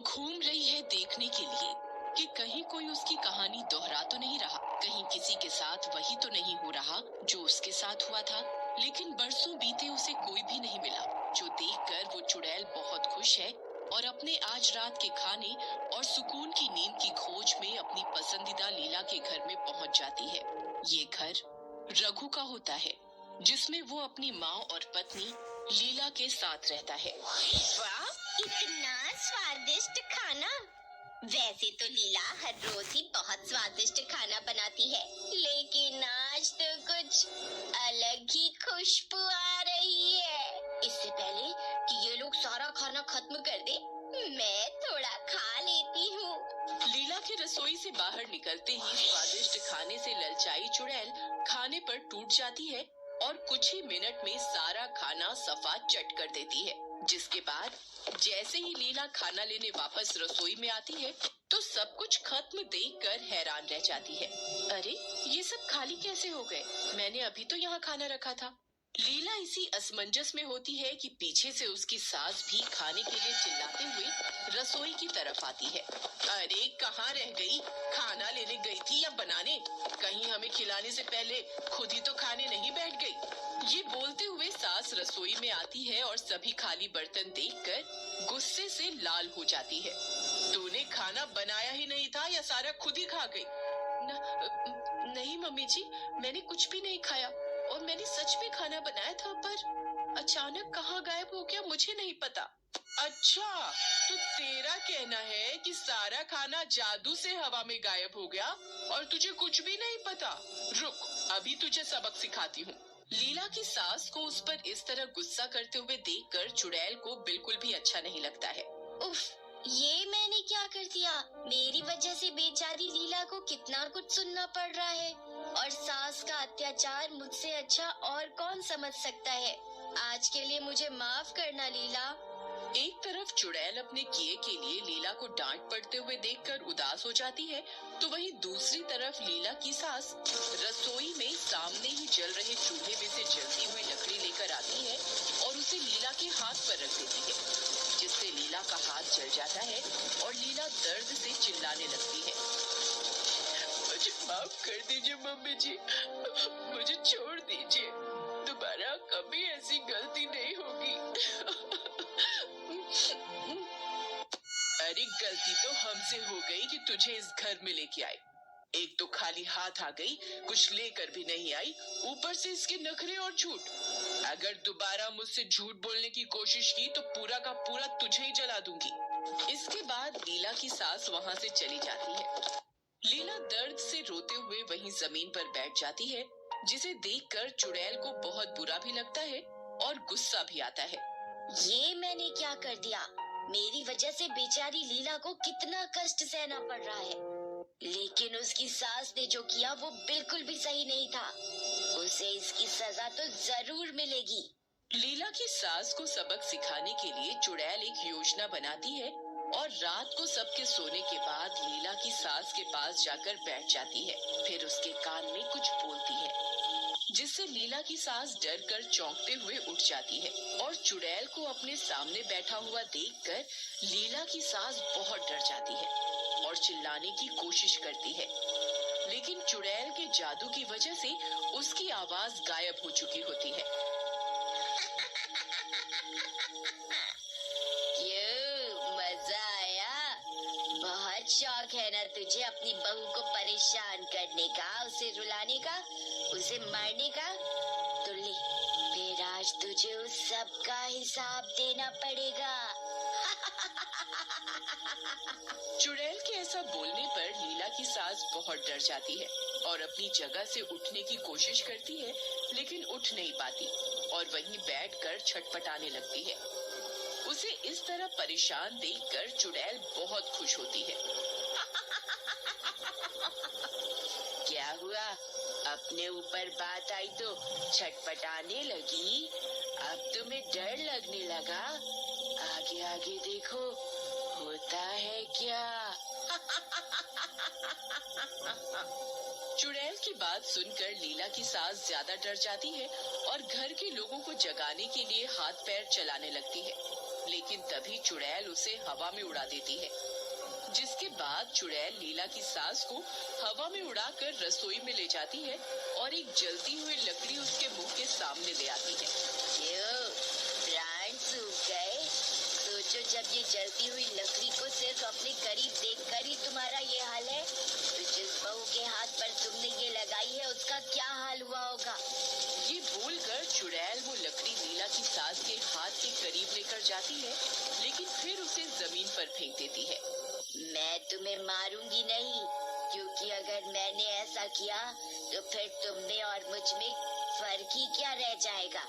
घूम रही है देखने के लिए कि कहीं कोई उसकी कहानी दोहरा तो नहीं रहा, कहीं किसी के साथ वही तो नहीं हो रहा जो उसके साथ हुआ था। लेकिन बरसों बीते उसे कोई भी नहीं मिला, जो देखकर वो चुड़ैल बहुत खुश है और अपने आज रात के खाने और सुकून की नींद की खोज में अपनी पसंदीदा लीला के घर में पहुंच जाती है। ये घर रघु का होता है, जिसमें वो अपनी माँ और पत्नी लीला के साथ रहता है। वाह, इतना स्वादिष्ट खाना। वैसे तो लीला हर रोज ही बहुत स्वादिष्ट खाना बनाती है, लेकिन आज तो कुछ अलग ही खुशबू आ रही है। इससे पहले कि ये लोग सारा खाना खत्म कर दे, मैं थोड़ा खा लेती हूँ। लीला की रसोई से बाहर निकलते ही स्वादिष्ट खाने से ललचाई चुड़ैल खाने पर टूट जाती है और कुछ ही मिनट में सारा खाना सफा चट कर देती है। जिसके बाद जैसे ही लीला खाना लेने वापस रसोई में आती है तो सब कुछ खत्म देखकर हैरान रह जाती है। अरे, ये सब खाली कैसे हो गए? मैंने अभी तो यहाँ खाना रखा था। लीला इसी असमंजस में होती है कि पीछे से उसकी सास भी खाने के लिए चिल्लाते हुए रसोई की तरफ आती है। अरे, कहाँ रह गई? खाना लेने गई थी या बनाने? कहीं हमें खिलाने से पहले खुद ही तो खाने नहीं बैठ गई? ये बोलते हुए सास रसोई में आती है और सभी खाली बर्तन देखकर गुस्से से लाल हो जाती है। तूने खाना बनाया ही नहीं था या सारा खुद ही खा गई? नहीं मम्मी जी, मैंने कुछ भी नहीं खाया और मैंने सच में खाना बनाया था, पर अचानक कहाँ गायब हो गया मुझे नहीं पता। अच्छा, तो तेरा कहना है कि सारा खाना जादू से हवा में गायब हो गया और तुझे कुछ भी नहीं पता? रुक, अभी तुझे सबक सिखाती हूँ। लीला की सास को उस पर इस तरह गुस्सा करते हुए देखकर चुड़ैल को बिल्कुल भी अच्छा नहीं लगता है। उफ, ये मैंने क्या कर दिया? मेरी वजह से बेचारी लीला को कितना कुछ सुनना पड़ रहा है, और सास का अत्याचार मुझसे अच्छा और कौन समझ सकता है। आज के लिए मुझे माफ करना लीला। एक तरफ चुड़ैल अपने किए के लिए लीला को डांट पड़ते हुए देखकर उदास हो जाती है, तो वहीं दूसरी तरफ लीला की सास रसोई में सामने ही जल रहे चूल्हे में से जलती हुई लकड़ी लेकर आती है और उसे लीला के हाथ पर रख देती है, जिससे लीला का हाथ जल जाता है और लीला दर्द से चिल्लाने लगती है। मुझे माफ कर दीजिए मम्मी जी, मुझे छोड़ दीजिए, दोबारा कभी ऐसी गलती नहीं होगी। अरे, गलती तो हमसे हो गई कि तुझे इस घर में लेके आए। एक तो खाली हाथ आ गई, कुछ लेकर भी नहीं आई, ऊपर से इसके नखरे और झूठ। अगर दोबारा मुझसे झूठ बोलने की कोशिश की तो पूरा का पूरा तुझे ही जला दूंगी। इसके बाद लीला की सास वहाँ से चली जाती है। लीला दर्द से रोते हुए वहीं जमीन पर बैठ जाती है, जिसे देखकर चुड़ैल को बहुत बुरा भी लगता है और गुस्सा भी आता है। ये मैंने क्या कर दिया? मेरी वजह से बेचारी लीला को कितना कष्ट सहना पड़ रहा है, लेकिन उसकी सास ने जो किया वो बिल्कुल भी सही नहीं था। उसे इसकी सजा तो जरूर मिलेगी। लीला की सास को सबक सिखाने के लिए चुड़ैल एक योजना बनाती है और रात को सबके सोने के बाद लीला की सास के पास जाकर बैठ जाती है। फिर उसके कान में कुछ बोलती है, जिससे लीला की सास डर कर चौंकते हुए उठ जाती है और चुड़ैल को अपने सामने बैठा हुआ देखकर लीला की सास बहुत डर जाती है और चिल्लाने की कोशिश करती है, लेकिन चुड़ैल के जादू की वजह से उसकी आवाज गायब हो चुकी होती है। क्यों, मजा आया? बहुत शौक है ना तुझे अपनी बहू को परेशान करने का, उसे रुलाने का, उसे मारने का? तो ले, फिर आज तुझे उस सब का हिसाब देना पड़ेगा। चुड़ैल के ऐसा बोलने पर लीला की सास बहुत डर जाती है और अपनी जगह से उठने की कोशिश करती है, लेकिन उठ नहीं पाती और वहीं बैठकर छटपटाने लगती है। उसे इस तरह परेशान देखकर चुड़ैल बहुत खुश होती है। क्या हुआ? अपने ऊपर बात आई तो छटपटाने लगी? अब तुम्हें डर लगने लगा? आगे आगे देखो, होता है क्या? चुड़ैल की बात सुनकर लीला की सास ज्यादा डर जाती है और घर के लोगों को जगाने के लिए हाथ पैर चलाने लगती है, लेकिन तभी चुड़ैल उसे हवा में उड़ा देती है, जिसके बाद चुड़ैल लीला की सास को हवा में उड़ाकर रसोई में ले जाती है और एक जलती हुई लकड़ी उसके मुंह के सामने ले आती है। क्यों? प्राण सूख गए? सोचो, जब ये जलती हुई लकड़ी को सिर्फ अपने करीब देखकर ही तुम्हारा ये हाल है, तो जिस बहू के हाथ पर तुमने ये लगाई है उसका क्या हाल हुआ होगा? ये बोलकर चुड़ैल वो लकड़ी लीला की सास के हाथ के करीब लेकर जाती है, लेकिन फिर उसे जमीन पर फेंक देती है। मैं तुम्हें मारूंगी नहीं, क्योंकि अगर मैंने ऐसा किया तो फिर तुम में और मुझ में फर्क ही क्या रह जाएगा।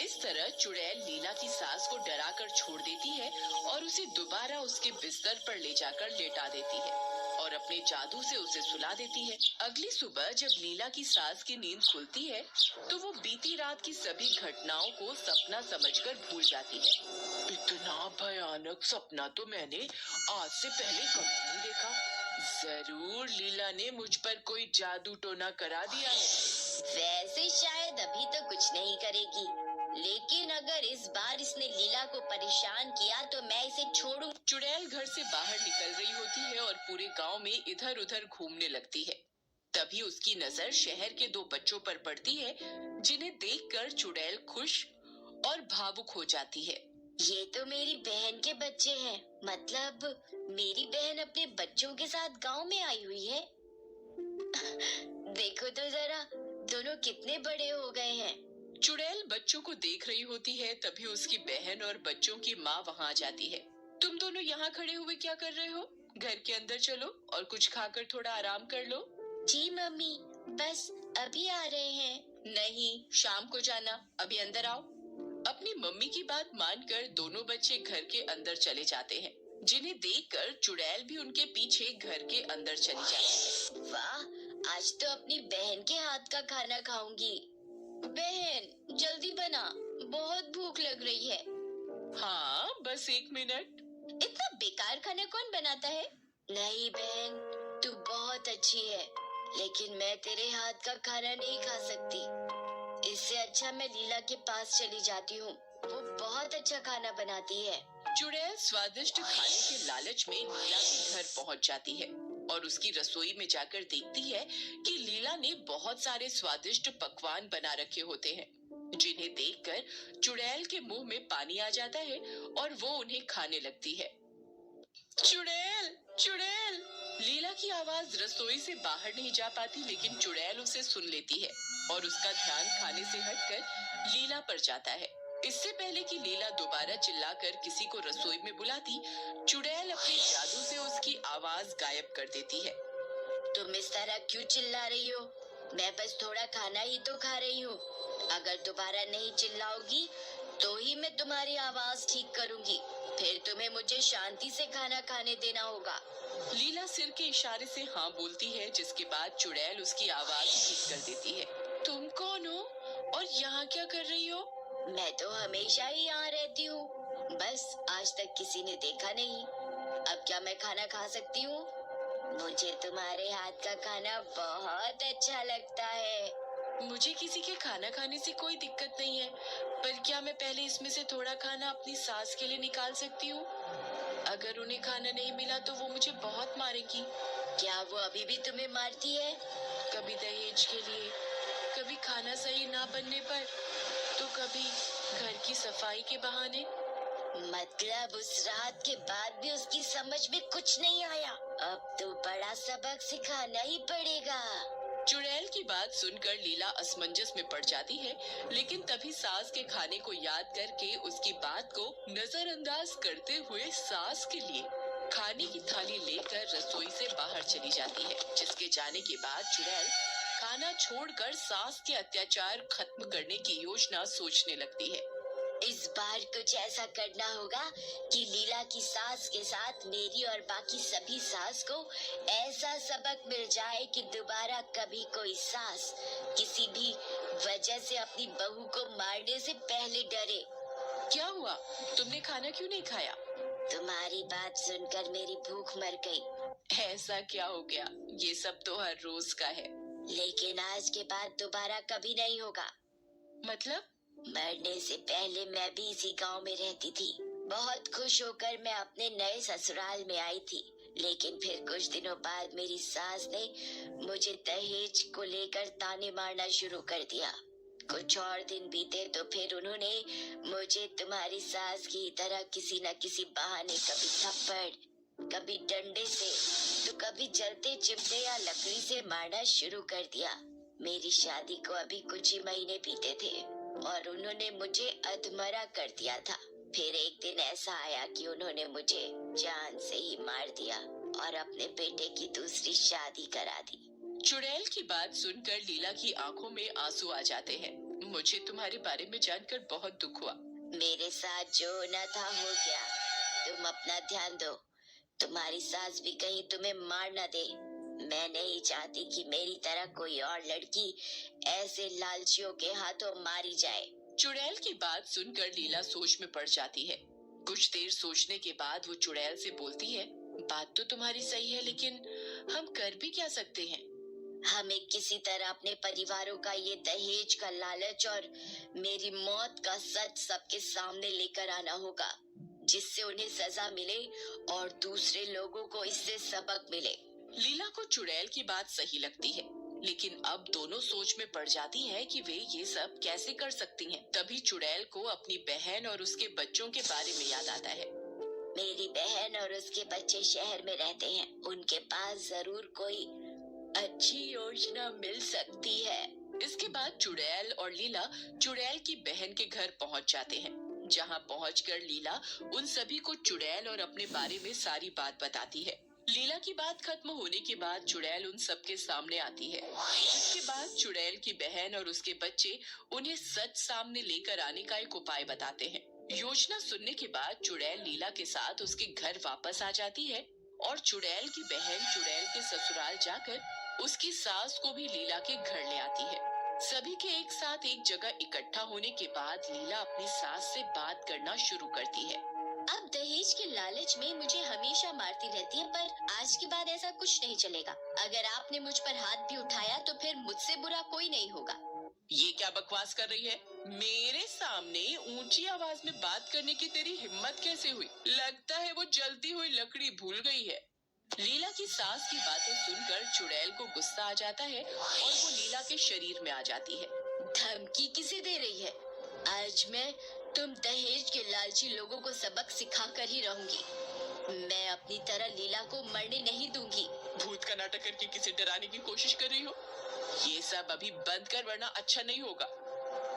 इस तरह चुड़ैल लीला की सास को डराकर छोड़ देती है और उसे दोबारा उसके बिस्तर पर ले जाकर लेटा देती है और अपने जादू से उसे सुला देती है। अगली सुबह जब लीला की सास की नींद खुलती है तो वो बीती रात की सभी घटनाओं को सपना समझकर भूल जाती है। इतना भयानक सपना तो मैंने आज से पहले कभी नहीं देखा। जरूर लीला ने मुझ पर कोई जादू टोना करा दिया है। वैसे शायद अभी तो कुछ नहीं करेगी, लेकिन अगर इस बार इसने लीला को परेशान किया तो मैं इसे छोड़ूं। चुड़ैल घर से बाहर निकल रही होती है और पूरे गांव में इधर उधर घूमने लगती है। तभी उसकी नजर शहर के दो बच्चों पर पड़ती है, जिन्हें देखकर चुड़ैल खुश और भावुक हो जाती है। ये तो मेरी बहन के बच्चे हैं, मतलब मेरी बहन अपने बच्चों के साथ गांव में आई हुई है। देखो तो जरा, दोनों कितने बड़े हो गए हैं। चुड़ैल बच्चों को देख रही होती है, तभी उसकी बहन और बच्चों की माँ वहाँ जाती है। तुम दोनों यहाँ खड़े हुए क्या कर रहे हो? घर के अंदर चलो और कुछ खाकर थोड़ा आराम कर लो। जी मम्मी, बस अभी आ रहे हैं। नहीं, शाम को जाना, अभी अंदर आओ। अपनी मम्मी की बात मानकर दोनों बच्चे घर के अंदर चले जाते हैं, जिन्हें देखकर चुड़ैल भी उनके पीछे घर के अंदर चली जाती है। वाह, आज तो अपनी बहन के हाथ का खाना खाऊंगी। बहन जल्दी बना, बहुत भूख लग रही है। हाँ, बस 1 मिनट। इतना बेकार खाना कौन बनाता है? नहीं बहन, तू बहुत अच्छी है, लेकिन मैं तेरे हाथ का खाना नहीं खा सकती। इससे अच्छा मैं लीला के पास चली जाती हूँ, वो बहुत अच्छा खाना बनाती है। चुड़ैल स्वादिष्ट खाने के लालच में लीला के घर पहुँच जाती है और उसकी रसोई में जाकर देखती है कि लीला ने बहुत सारे स्वादिष्ट पकवान बना रखे होते हैं, जिन्हें देखकर चुड़ैल के मुंह में पानी आ जाता है और वो उन्हें खाने लगती है। चुड़ैल, चुड़ैल! लीला की आवाज रसोई से बाहर नहीं जा पाती, लेकिन चुड़ैल उसे सुन लेती है और उसका ध्यान खाने से हटकर लीला पर जाता है। इससे पहले कि लीला दोबारा चिल्लाकर किसी को रसोई में बुलाती, चुड़ैल अपने जादू से उसकी आवाज गायब कर देती है। तुम इस तरह क्यों चिल्ला रही हो? मैं बस थोड़ा खाना ही तो खा रही हूँ। अगर दोबारा नहीं चिल्लाओगी तो ही मैं तुम्हारी आवाज ठीक करूँगी। फिर तुम्हें मुझे शांति से खाना खाने देना होगा। लीला सिर के इशारे से हाँ बोलती है, जिसके बाद चुड़ैल उसकी आवाज ठीक कर देती है। तुम कौन हो और यहाँ क्या कर रही हो? मैं तो हमेशा ही यहाँ रहती हूँ, बस आज तक किसी ने देखा नहीं। अब क्या मैं खाना खा सकती हूँ? मुझे तुम्हारे हाथ का खाना बहुत अच्छा लगता है। मुझे किसी के खाना खाने से कोई दिक्कत नहीं है, पर क्या मैं पहले इसमें से थोड़ा खाना अपनी सास के लिए निकाल सकती हूँ? अगर उन्हें खाना नहीं मिला तो वो मुझे बहुत मारेगी। क्या वो अभी भी तुम्हें मारती है? कभी दहेज के लिए, कभी खाना सही ना बनने पर, तो कभी घर की सफाई के बहाने। मतलब उस रात के बाद भी उसकी समझ में कुछ नहीं आया। अब तो बड़ा सबक सिखाना ही पड़ेगा। चुड़ैल की बात सुनकर लीला असमंजस में पड़ जाती है, लेकिन तभी सास के खाने को याद करके उसकी बात को नजरअंदाज करते हुए सास के लिए खाने की थाली लेकर रसोई से बाहर चली जाती है, जिसके जाने के बाद चुड़ैल खाना छोड़कर सास के अत्याचार खत्म करने की योजना सोचने लगती है। इस बार कुछ ऐसा करना होगा कि लीला की सास के साथ मेरी और बाकी सभी सास को ऐसा सबक मिल जाए कि दोबारा कभी कोई सास किसी भी वजह से अपनी बहू को मारने से पहले डरे। क्या हुआ? तुमने खाना क्यों नहीं खाया? तुम्हारी बात सुनकर मेरी भूख मर गई। ऐसा क्या हो गया? ये सब तो हर रोज का है। लेकिन आज के बाद दोबारा कभी नहीं होगा। मतलब? मरने से पहले मैं भी इसी गांव में रहती थी। बहुत खुश होकर मैं अपने नए ससुराल में आई थी, लेकिन फिर कुछ दिनों बाद मेरी सास ने मुझे दहेज को लेकर ताने मारना शुरू कर दिया। कुछ और दिन बीते तो फिर उन्होंने मुझे तुम्हारी सास की तरह किसी न किसी बहाने, कभी थप्पड़, कभी डंडे से, तो कभी जलते चिमटे या लकड़ी से मारना शुरू कर दिया। मेरी शादी को अभी कुछ ही महीने बीते थे और उन्होंने मुझे अधमरा कर दिया था। फिर एक दिन ऐसा आया कि उन्होंने मुझे जान से ही मार दिया और अपने बेटे की दूसरी शादी करा दी। चुड़ैल की बात सुनकर लीला की आंखों में आंसू आ जाते हैं। मुझे तुम्हारे बारे में जानकर बहुत दुख हुआ। मेरे साथ जो होना था हो गया, तुम अपना ध्यान दो। तुम्हारी सास भी कहीं तुम्हें मार न दे। मैं नहीं चाहती कि मेरी तरह कोई और लड़की ऐसे लालचियों के हाथों मारी जाए। चुड़ैल की बात सुनकर लीला सोच में पड़ जाती है। कुछ देर सोचने के बाद वो चुड़ैल से बोलती है, बात तो तुम्हारी सही है, लेकिन हम कर भी क्या सकते हैं? हमें किसी तरह अपने परिवारों का ये दहेज का लालच और मेरी मौत का सच सबके सामने लेकर आना होगा, जिससे उन्हें सजा मिले और दूसरे लोगों को इससे सबक मिले। लीला को चुड़ैल की बात सही लगती है, लेकिन अब दोनों सोच में पड़ जाती है कि वे ये सब कैसे कर सकती हैं। तभी चुड़ैल को अपनी बहन और उसके बच्चों के बारे में याद आता है। मेरी बहन और उसके बच्चे शहर में रहते हैं, उनके पास जरूर कोई अच्छी योजना मिल सकती है। इसके बाद चुड़ैल और लीला चुड़ैल की बहन के घर पहुंच जाते हैं, जहां पहुंचकर लीला उन सभी को चुड़ैल और अपने बारे में सारी बात बताती है। लीला की बात खत्म होने के बाद चुड़ैल उन सबके सामने आती है। इसके बाद चुड़ैल की बहन और उसके बच्चे उन्हें सच सामने लेकर आने का एक उपाय बताते हैं। योजना सुनने के बाद चुड़ैल लीला के साथ उसके घर वापस आ जाती है और चुड़ैल की बहन चुड़ैल के ससुराल जाकर उसकी सास को भी लीला के घर ले आती है। सभी के एक साथ एक जगह इकट्ठा होने के बाद लीला अपनी सास से बात करना शुरू करती है। अब दहेज के लालच में मुझे हमेशा मारती रहती है, पर आज के बाद ऐसा कुछ नहीं चलेगा। अगर आपने मुझ पर हाथ भी उठाया तो फिर मुझसे बुरा कोई नहीं होगा। ये क्या बकवास कर रही है? मेरे सामने ऊंची आवाज में बात करने की तेरी हिम्मत कैसे हुई? लगता है वो जलती हुई लकड़ी भूल गई है। लीला की सास की बातें सुनकर चुड़ैल को गुस्सा आ जाता है और वो लीला के शरीर में आ जाती है। धमकी किसे दे रही है? आज मैं तुम दहेज के लालची लोगों को सबक सिखा कर ही रहूंगी। मैं अपनी तरह लीला को मरने नहीं दूंगी। भूत का नाटक करके किसे डराने की कोशिश कर रही हो? ये सब अभी बंद कर, वरना अच्छा नहीं होगा।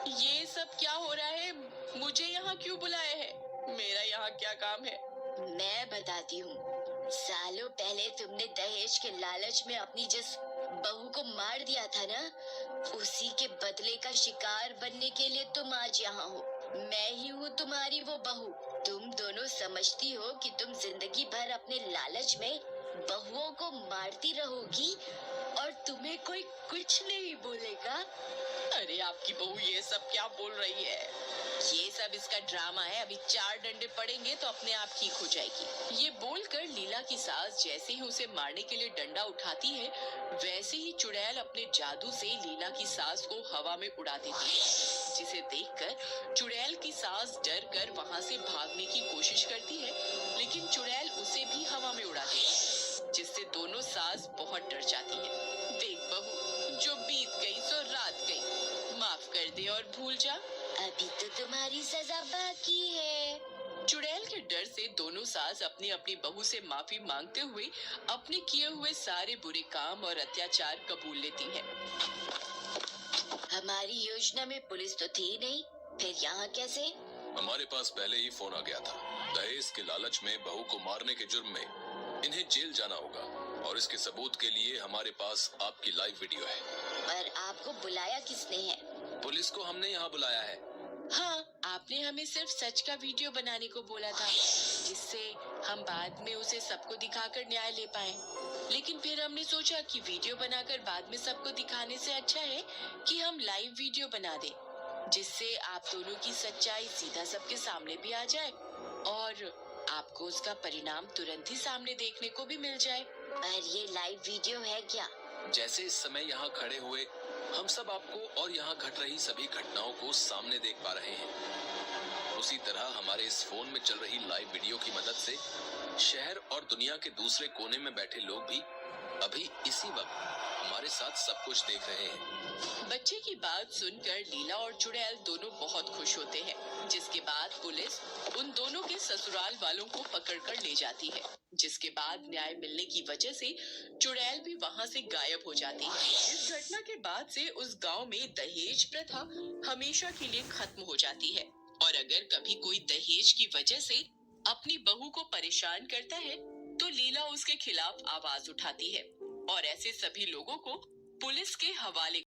ये सब क्या हो रहा है? मुझे यहाँ क्यों बुलाया है? मेरा यहाँ क्या काम है? मैं बताती हूँ। सालों पहले तुमने दहेज के लालच में अपनी जिस बहू को मार दिया था ना, उसी के बदले का शिकार बनने के लिए तुम आज यहाँ हो। मैं ही हूँ तुम्हारी वो बहू। तुम दोनों समझती हो कि तुम जिंदगी भर अपने लालच में बहुओं को मारती रहोगी और तुम्हें कोई कुछ नहीं बोलेगा। अरे आपकी बहू ये सब क्या बोल रही है? ये सब इसका ड्रामा है। अभी 4 डंडे पड़ेंगे तो अपने आप ठीक हो जाएगी। ये बोलकर लीला की सास जैसे ही उसे मारने के लिए डंडा उठाती है, वैसे ही चुड़ैल अपने जादू से लीला की सास को हवा में उड़ा देती है, जिसे देखकर चुड़ैल की सास डर कर वहाँ से भागने की कोशिश करती है, लेकिन चुड़ैल उसे भी हवा में उड़ा देती है, जिससे दोनों सास बहुत डर जाती है। देख बहू, जो बीत गई सो रात गई, माफ कर दे और भूल जा। अभी तो तुम्हारी सजा बाकी है। चुड़ैल के डर से दोनों सास अपनी अपनी बहू से माफी मांगते हुए अपने किए हुए सारे बुरे काम और अत्याचार कबूल लेती हैं। हमारी योजना में पुलिस तो थी नहीं, फिर यहाँ कैसे? हमारे पास पहले ही फोन आ गया था। दहेज के लालच में बहू को मारने के जुर्म में इन्हें जेल जाना होगा और इसके सबूत के लिए हमारे पास आपकी लाइव वीडियो है। पर आपको बुलाया किसने है? पुलिस को हमने यहाँ बुलाया है। हाँ, आपने हमें सिर्फ सच का वीडियो बनाने को बोला था, जिससे हम बाद में उसे सबको दिखाकर न्याय ले पाए। लेकिन फिर हमने सोचा कि वीडियो बनाकर बाद में सबको दिखाने से अच्छा है कि हम लाइव वीडियो बना दें, जिससे आप दोनों की सच्चाई सीधा सबके सामने भी आ जाए और आपको उसका परिणाम तुरंत ही सामने देखने को भी मिल जाए। पर ये लाइव वीडियो है क्या? जैसे इस समय यहाँ खड़े हुए हम सब आपको और यहाँ घट रही सभी घटनाओं को सामने देख पा रहे हैं, उसी तरह हमारे इस फोन में चल रही लाइव वीडियो की मदद से शहर और दुनिया के दूसरे कोने में बैठे लोग भी अभी इसी वक्त हमारे साथ सब कुछ देख रहे हैं। बच्चे की बात सुनकर लीला और चुड़ैल दोनों बहुत खुश होते हैं, जिसके बाद पुलिस उन दोनों के ससुराल वालों को पकड़कर ले जाती है, जिसके बाद न्याय मिलने की वजह से चुड़ैल भी वहां से गायब हो जाती है। इस घटना के बाद से उस गांव में दहेज प्रथा हमेशा के लिए खत्म हो जाती है और अगर कभी कोई दहेज की वजह से अपनी बहू को परेशान करता है तो लीला उसके खिलाफ आवाज उठाती है और ऐसे सभी लोगों को पुलिस के हवाले